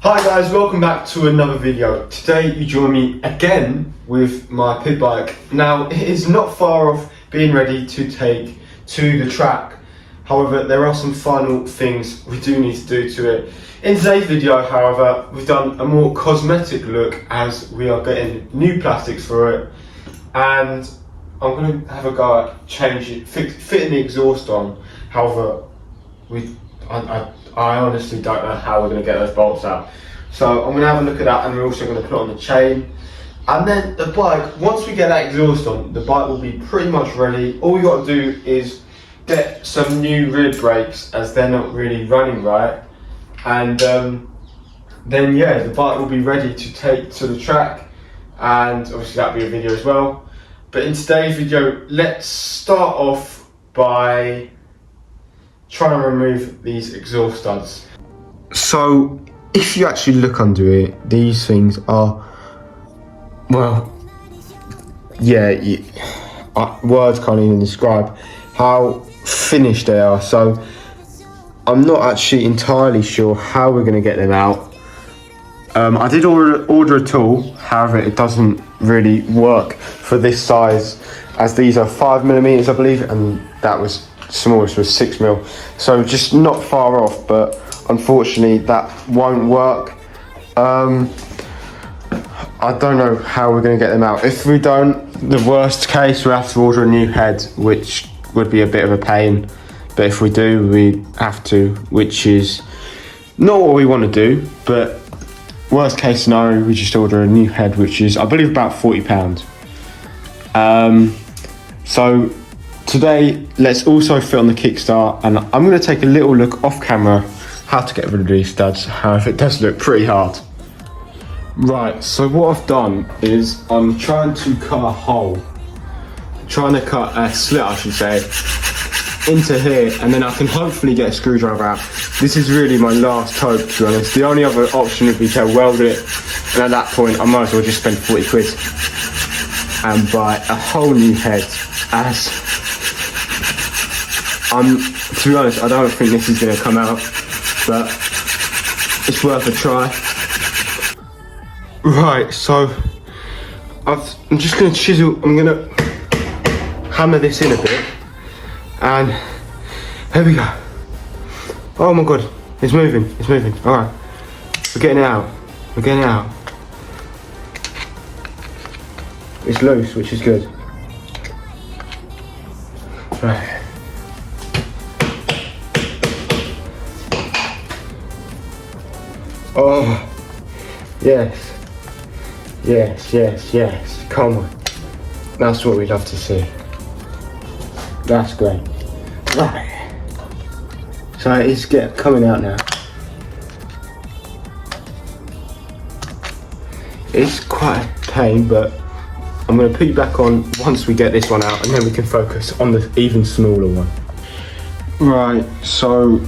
Hi guys, welcome back to another video. Today you join me again with my pit bike. Now it is not far off being ready to take to the track. However, there are some final things we do need to do to it. In today's video, however, we've done a more cosmetic look as we are getting new plastics for it. And I'm going to have a go at changing, fitting the exhaust on. However, I honestly don't know how we're going to get those bolts out. So I'm going to have a look at that, and we're also going to put on the chain. And then the bike, once we get that exhaust on, the bike will be pretty much ready. All we got to do is get some new rear brakes as they're not really running right. And then yeah, the bike will be ready to take to the track. And obviously that'll be a video as well. But in today's video, let's start off by trying to remove these exhaust studs. So if you actually look under it, these things are, well, yeah, words can't even describe how finished they are. So I'm not actually entirely sure how we're going to get them out. I did order a tool, however it doesn't really work for this size, as these are 5mm I believe, and that was smallest was 6mm, so just not far off, but unfortunately that won't work. I don't know how we're going to get them out. If we don't, the worst case we'll have to order a new head, which would be a bit of a pain, but if we do, we have to, which is not what we want to do. But worst case scenario, we just order a new head, which is I believe about £40. So today, let's also fit on the kickstart, and I'm going to take a little look off camera how to get rid of these studs. However, it does look pretty hard. Right, so what I've done is I'm trying to cut a hole, trying to cut a slit I should say, into here, and then I can hopefully get a screwdriver out. This is really my last hope, to be honest. The only other option would be to weld it, and at that point I might as well just spend 40 quid and buy a whole new head, as to be honest, I don't think this is going to come out, but it's worth a try. Right, so I'm just going to chisel, I'm going to hammer this in a bit, and here we go. Oh my god, it's moving, alright. We're getting it out, It's loose, which is good. Right. Oh, yes, come on. That's what we love to see. That's great. Right. So it's coming out now. It's quite a pain, but I'm going to put you back on once we get this one out, and then we can focus on the even smaller one. Right, so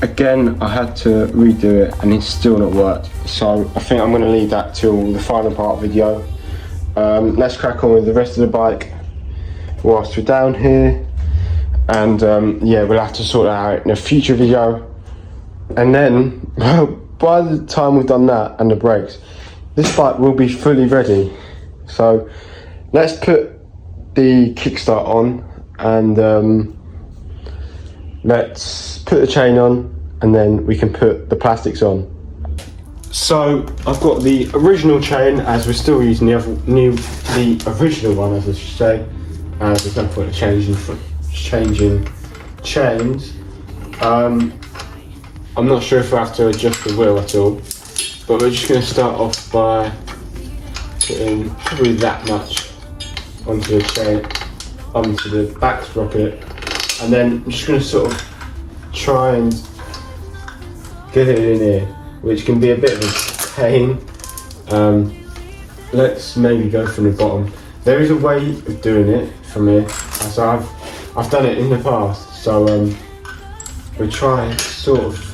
again, I had to redo it and it's still not worked. So I think I'm going to leave that till the final part video. Let's crack on with the rest of the bike whilst we're down here. And yeah, we'll have to sort that out in a future video. And then, by the time we've done that and the brakes, this bike will be fully ready. So let's put the kickstart on, and let's put the chain on, and then we can put the plastics on. So I've got the original chain, as we're still using the original one, as I should say, as there's no point in changing chains. I'm not sure if we have to adjust the wheel at all, but we're just going to start off by putting probably that much onto the chain, onto the back sprocket, and then I'm just going to sort of try and get it in here, which can be a bit of a pain. Let's maybe go from the bottom. There is a way of doing it from here, so I've done it in the past, so we'll try sort of.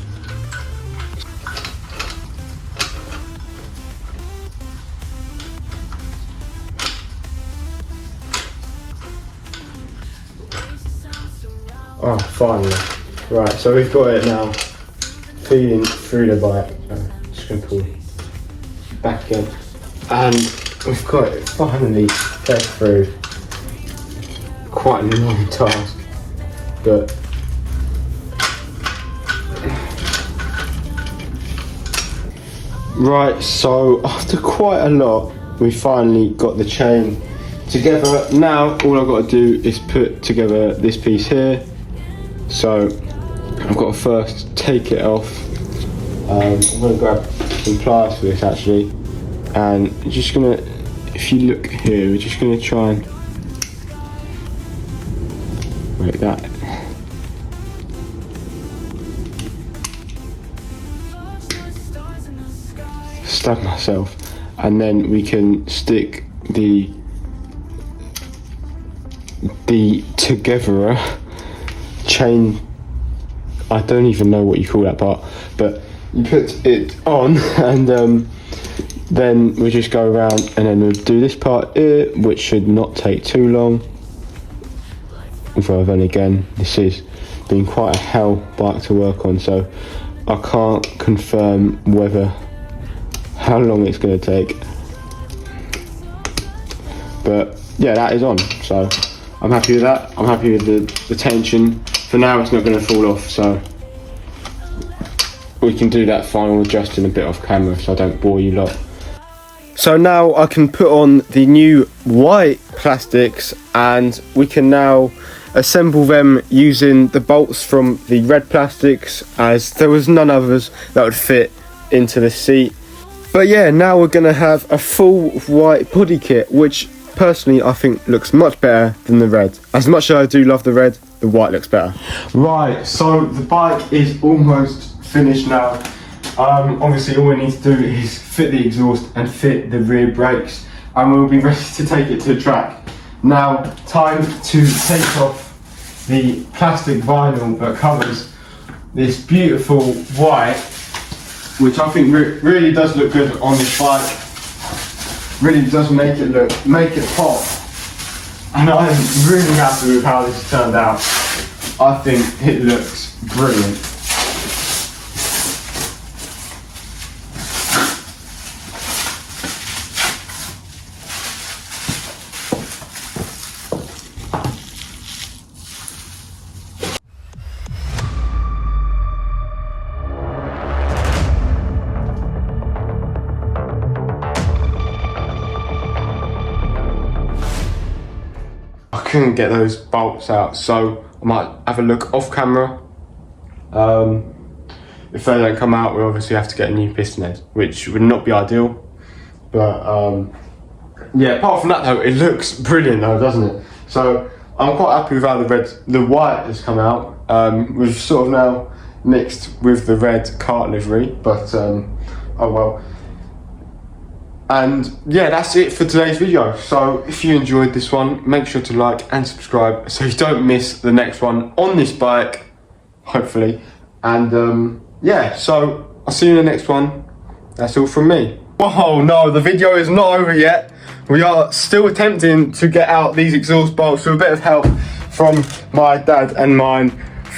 Oh, finally. Right, so we've got it now feeding through the bike. Just just going to pull back again. And we've got it finally get through. Quite a long task, but right, so after quite a lot, we finally got the chain together. Now all I've got to do is put together this piece here. So I've got to first take it off. I'm going to grab some pliers for this actually, and just gonna, if you look here, we're just going to try and like that. Stab myself, and then we can stick the togetherer chain. I don't even know what you call that part, but you put it on, and then we just go around, and then we'll do this part here, which should not take too long. Although then again, this has been quite a hell bike to work on, so I can't confirm how long it's going to take. But yeah, that is on, so I'm happy with that. I'm happy with the tension. For now, it's not going to fall off, so we can do that final adjusting a bit off camera, so I don't bore you lot. So now I can put on the new white plastics, and we can now assemble them using the bolts from the red plastics, as there was none others that would fit into the seat. But yeah, now we're going to have a full white body kit, which personally I think looks much better than the red. As much as I do love the red, the white looks better. Right, so the bike is almost finished now. Obviously all we need to do is fit the exhaust and fit the rear brakes, and we'll be ready to take it to the track. Now, time to take off the plastic vinyl that covers this beautiful white, which I think really does look good on this bike. Really does make it pop. And I'm really happy with how this turned out. I think it looks brilliant. Couldn't get those bolts out, so I might have a look off camera. If they don't come out, we obviously have to get a new piston head, which would not be ideal, but yeah, apart from that though, it looks brilliant though, doesn't it? So I'm quite happy with how the white has come out. We've sort of now mixed with the red kart livery, but oh well. And yeah, that's it for today's video. So if you enjoyed this one, make sure to like and subscribe so you don't miss the next one on this bike, hopefully. And yeah, so I'll see you in the next one. That's all from me. Oh no, the video is not over yet. We are still attempting to get out these exhaust bolts with a bit of help from my dad and my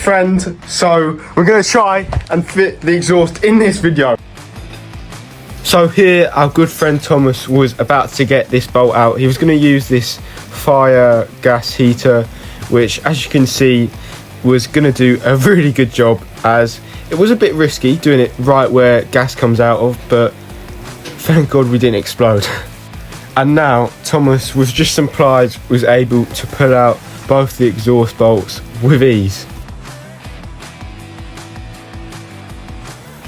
friend. So we're gonna try and fit the exhaust in this video. So here, our good friend Thomas was about to get this bolt out. He was going to use this fire gas heater, which, as you can see, was going to do a really good job, as it was a bit risky doing it right where gas comes out of, but thank God we didn't explode. And now Thomas, with just some pliers, was able to pull out both the exhaust bolts with ease.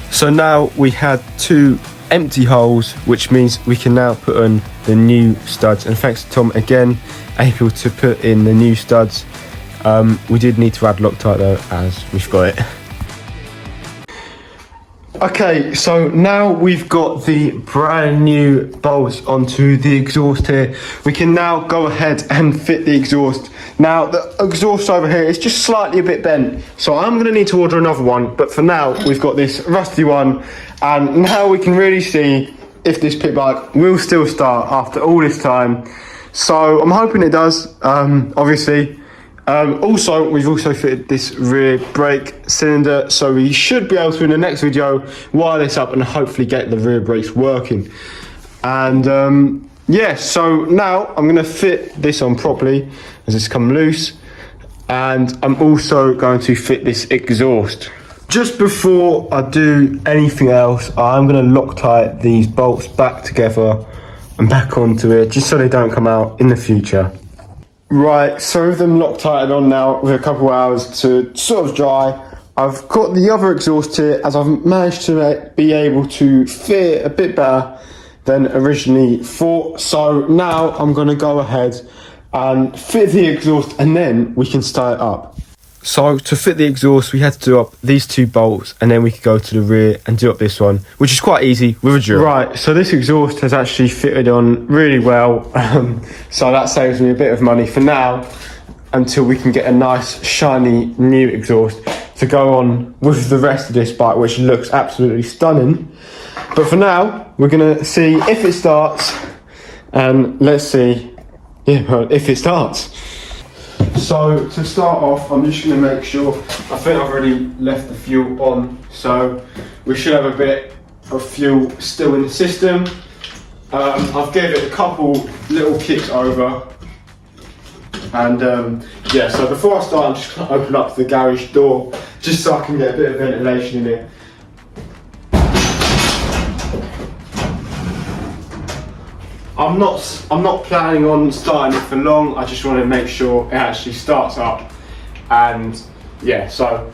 So now we had two empty holes, which means we can now put on the new studs, and thanks to Tom again, able to put in the new studs. We did need to add Loctite though, as we've got it. Okay, so now we've got the brand new bolts onto the exhaust here. We can now go ahead and fit the exhaust. Now the exhaust over here is just slightly a bit bent, so I'm going to need to order another one, but for now we've got this rusty one, and now we can really see if this pit bike will still start after all this time. So I'm hoping it does, obviously. Also, we've also fitted this rear brake cylinder, so we should be able to, in the next video, wire this up and hopefully get the rear brakes working. And yeah, so now I'm going to fit this on properly as it's come loose, and I'm also going to fit this exhaust. Just before I do anything else, I'm going to Loctite these bolts back together and back onto it, just so they don't come out in the future. Right, so with them Loctited on now, with a couple of hours to sort of dry, I've got the other exhaust here, as I've managed to be able to fit a bit better than originally thought. So now I'm going to go ahead and fit the exhaust, and then we can start it up. So to fit the exhaust, we had to do up these two bolts, and then we could go to the rear and do up this one, which is quite easy with a drill. Right, so this exhaust has actually fitted on really well, so that saves me a bit of money for now, until we can get a nice shiny new exhaust to go on with the rest of this bike, which looks absolutely stunning. But for now, we're gonna see if it starts, and let's see if it starts. So to start off, I'm just going to make sure, I think I've already left the fuel on, so we should have a bit of fuel still in the system. I've given it a couple little kicks over, and yeah, so before I start, I'm just going to open up the garage door just so I can get a bit of ventilation in it. I'm not planning on starting it for long. I just want to make sure it actually starts up, and yeah, so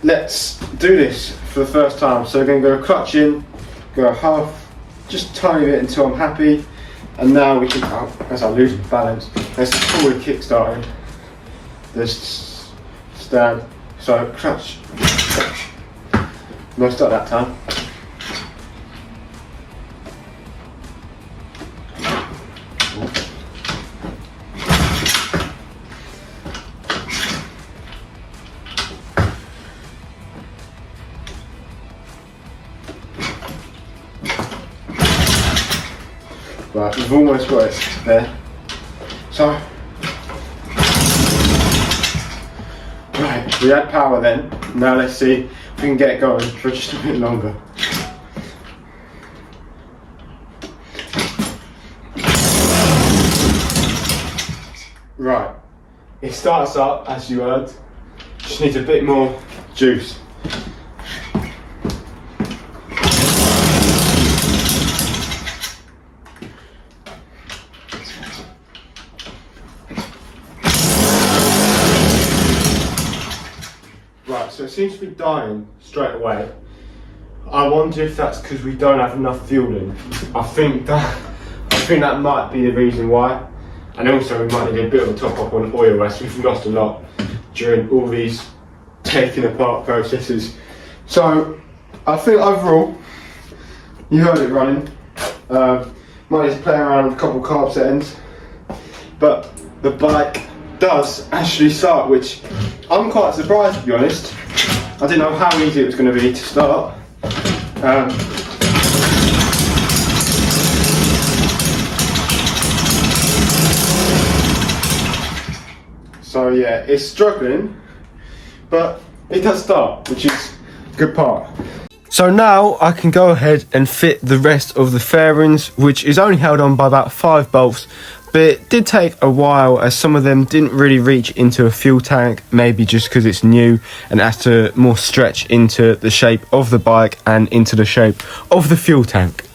let's do this for the first time. So we're going to go clutch in, go half, just tiny bit until I'm happy, and now we can, as I lose my balance, let's forward kickstarting. Let's stand, so clutch. No start that time. Right, we've almost got it there. So, right, we had power then. Now let's see if we can get it going for just a bit longer. Right, it starts up as you heard. Just needs a bit more juice. So it seems to be dying straight away. I wonder if that's because we don't have enough fuel in. I think that might be the reason why. And also we might need a bit of a top up on oil, as we've lost a lot during all these taking apart processes. So I think overall, you heard it running. Might need to play around with a couple of carb settings, but the bike does actually start, which I'm quite surprised, to be honest. I didn't know how easy it was going to be to start. So yeah, it's struggling, but it does start, which is a good part. So now I can go ahead and fit the rest of the fairings, which is only held on by about 5 bolts. But it did take a while, as some of them didn't really reach into a fuel tank, maybe just because it's new and has to more stretch into the shape of the bike and into the shape of the fuel tank.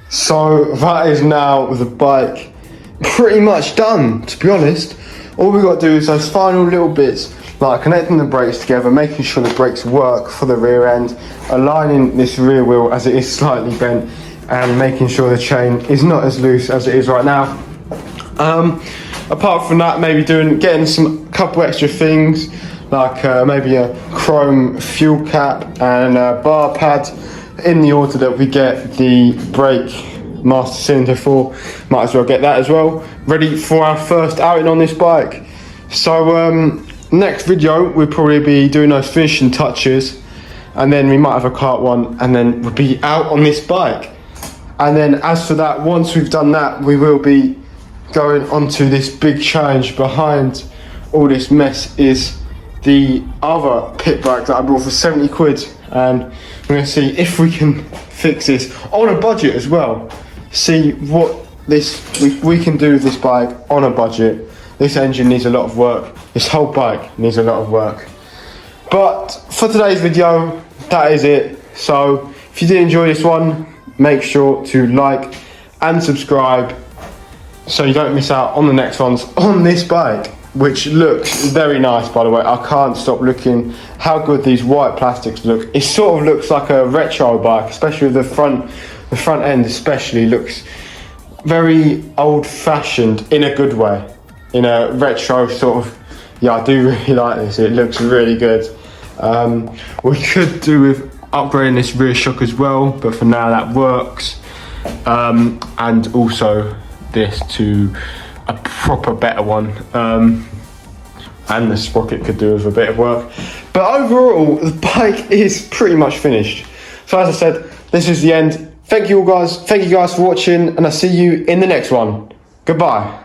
So that is now the bike pretty much done, to be honest. All we got to do is those final little bits, like connecting the brakes together, making sure the brakes work for the rear end, aligning this rear wheel as it is slightly bent, and making sure the chain is not as loose as it is right now. Apart from that, maybe getting some couple extra things, like maybe a chrome fuel cap and a bar pad in the order that we get the brake master cylinder for. Might as well get that as well, ready for our first outing on this bike. So next video we'll probably be doing those finishing touches, and then we might have a kart one, and then we'll be out on this bike. And then as for that, once we've done that, we will be going onto this big challenge. Behind all this mess is the other pit bike that I bought for 70 quid, and we're going to see if we can fix this on a budget as well. See what we can do with this bike on a budget. This engine needs a lot of work. This whole bike needs a lot of work. But for today's video, that is it. So if you did enjoy this one, make sure to like and subscribe so you don't miss out on the next ones on this bike, which looks very nice, by the way. I can't stop looking how good these white plastics look. It sort of looks like a retro bike, especially with the front end especially looks very old-fashioned in a good way, in a retro sort of. Yeah, I do really like this. It looks really good. We could do with upgrading this rear shock as well, but for now that works. And also this to a proper better one. And the sprocket could do with a bit of work. But overall, the bike is pretty much finished. So as I said, this is the end. Thank you guys for watching, and I'll see you in the next one. Goodbye.